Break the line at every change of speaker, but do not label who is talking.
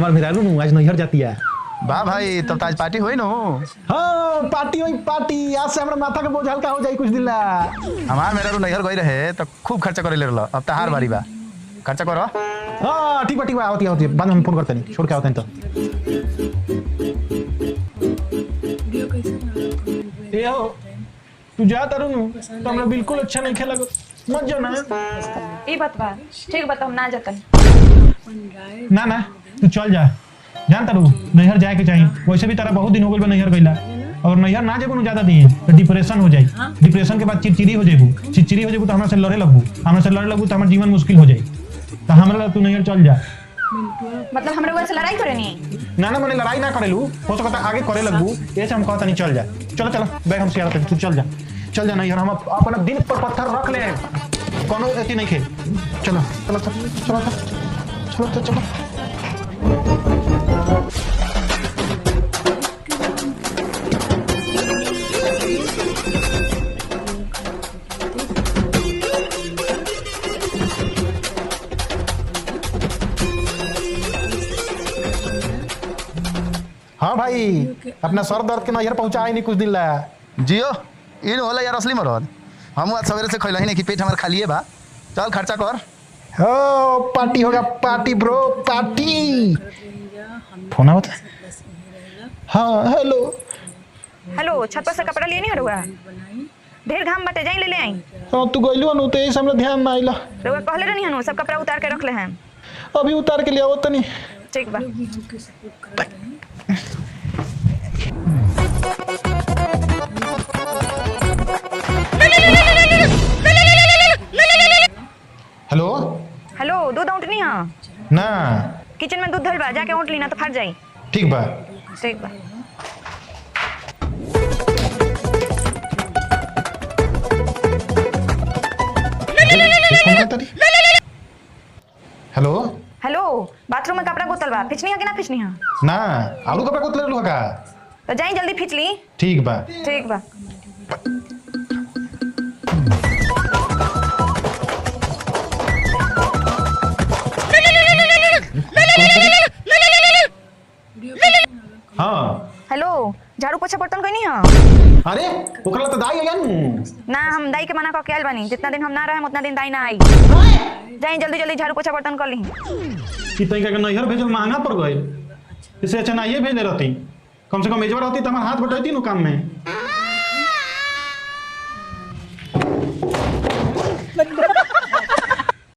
हमार मेहरारू नु आज नैहर जाती है।
वाह भाई तब तो आज पार्टी हुई नो।
हाँ पार्टी हुई पार्टी। आज से हमारा माथा के बोझ हल्का हो जाए कुछ दिन ला।
हमार मेरा नैहर गई रहे तो खूब खर्चा करे ले रहा। अब तो हार बारी बा खर्चा करो।
हाँ ठीक बा आवती आवती बाद में हम फोन करते नहीं छोड़ के आवते हैं तो। ए हो तू जा तारू नु तो हमरा बिल्कुल अच्छा नहीं खेला मत जाओ ना।
ई बात बा ठीक बता हम ना जातन।
ना ना तू चल जा जान तारू नैहर जाए के चाहिए। वैसे भी तारा बहुत दिन हो गइल बा नैहर गइला और नैहर ना जेबू ज्यादा दिन तो डिप्रेशन हो जाई। डिप्रेशन के बाद चिड़चिड़ी हो जेबू तो हमरा से लड़े लगबू तो हमार जीवन मुश्किल हो जाई। तो हमरा तू नैहर चल जा।
मतलब हमरे वन से लड़ाई करे नहीं।
ना ना मैंने लड़ाई ना करेलू हो सकता आगे करे लगबू ऐसे हम कहता नहीं चल जा। चलो चलो बैग हम शेयर करते तू चल जा नैहर हम अपना दिल पर पत्थर रख ले कोनो एती नहीं खे। चलो चलो चलो चलो चलो चलो हाँ भाई अपना सर दर्द के नैहर पहुंचा ही नहीं कुछ दिन ला।
जियो इन होला यार असली मरद। हम आज सवेरे से खैला ही नहीं कि पेट हमार खाली है बा। चल खर्चा कर।
हो पार्टी होगा पार्टी ब्रो पार्टी। फोन आवत हाँ हेलो
हेलो छत पर से कपड़ा लिए नहीं हरुआ ढेर घाम बटे जाई ले ले आई।
हाँ तू गइलू अनु तो यही सामने ध्यान ना आइला।
रउआ कहले रहनी हनु सब कपड़ा उतार के रख ले हैं।
अभी उतार के लिए आवत नहीं।
ठीक बा।
हेलो
हेलो दूध औंटनी हां
ना
किचन में दूध धल बा जाके औंट ली ना तो फट जाई।
ठीक बा
ठीक बा।
हेलो
हेलो बाथरूम में कपड़ा गोतल बा फिचनी है कि ना फिचनी है।
ना आलू कपड़ा कोतले लू का
तो जाई जल्दी फिच ली।
ठीक बा
ठीक बा।
हाँ
हेलो झाड़ू पोछा बर्तन कोई नहीं है।
अरे ओकरा तो दाई आया
ना हम दाई के मना कर के आइल बानी जितना दिन हम ना रहे उतना दिन दाई ना आई। जाई जल्दी जल्दी झाड़ू पोछा बर्तन कर ली।
कि तई का नैहर भेजल महंगा पड़ गइल। इससे अच्छा ना ये भेजले रहती कम से कम मेजवा रहती तो हमार हाथ बटाईती नु काम में।